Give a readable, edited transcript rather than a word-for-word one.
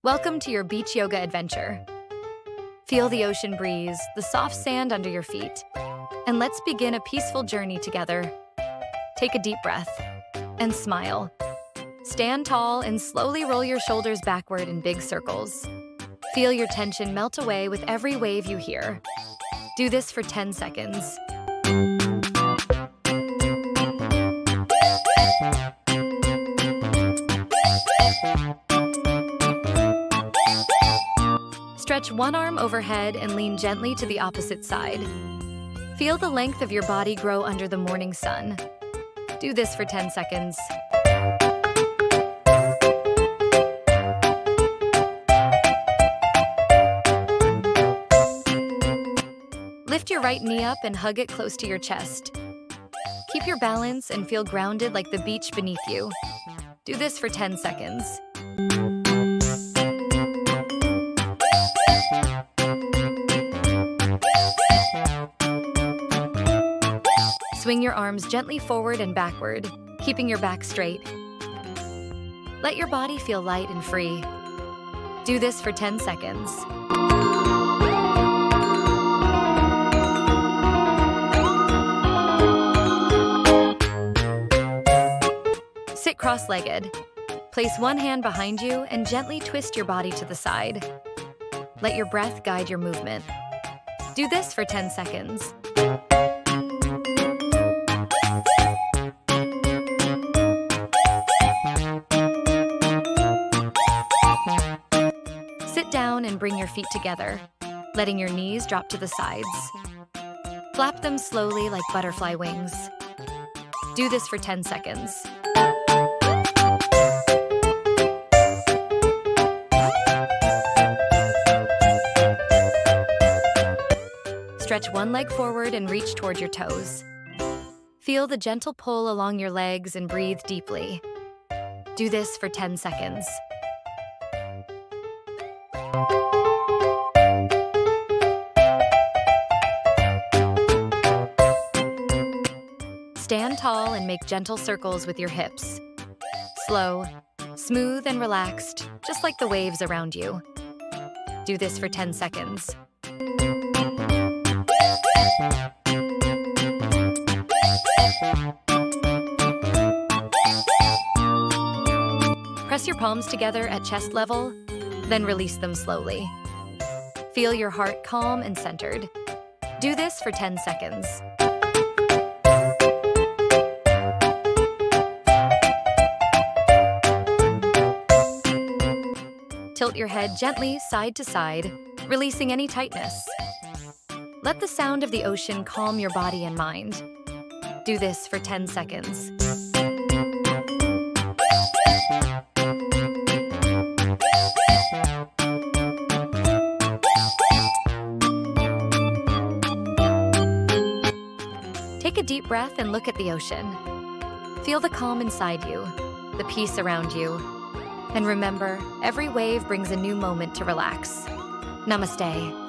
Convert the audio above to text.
Welcome to your beach yoga adventure. Feel the ocean breeze, the soft sand under your feet, and let's begin a peaceful journey together. Take a deep breath and smile. Stand tall and slowly roll your shoulders backward in big circles. Feel your tension melt away with every wave you hear. Do this for 10 seconds. Stretch one arm overhead and lean gently to the opposite side. Feel the length of your body grow under the morning sun. Do this for 10 seconds. Lift your right knee up and hug it close to your chest. Keep your balance and feel grounded like the beach beneath you. Do this for 10 seconds. Swing your arms gently forward and backward, keeping your back straight. Let your body feel light and free. Do this for 10 seconds. Sit cross-legged. Place one hand behind you and gently twist your body to the side. Let your breath guide your movement. Do this for 10 seconds. Sit down and bring your feet together, letting your knees drop to the sides. Flap them slowly like butterfly wings. Do this for 10 seconds. Stretch one leg forward and reach toward your toes. Feel the gentle pull along your legs and breathe deeply. Do this for 10 seconds. Stand tall and make gentle circles with your hips. Slow, smooth, and relaxed, just like the waves around you. Do this for 10 seconds. Press your palms together at chest level, then release them slowly. Feel your heart calm and centered. Do this for 10 seconds. Tilt your head gently side to side, releasing any tightness. Let the sound of the ocean calm your body and mind. Do this for 10 seconds. Take a deep breath and look at the ocean. Feel the calm inside you, the peace around you. And remember, every wave brings a new moment to relax. Namaste.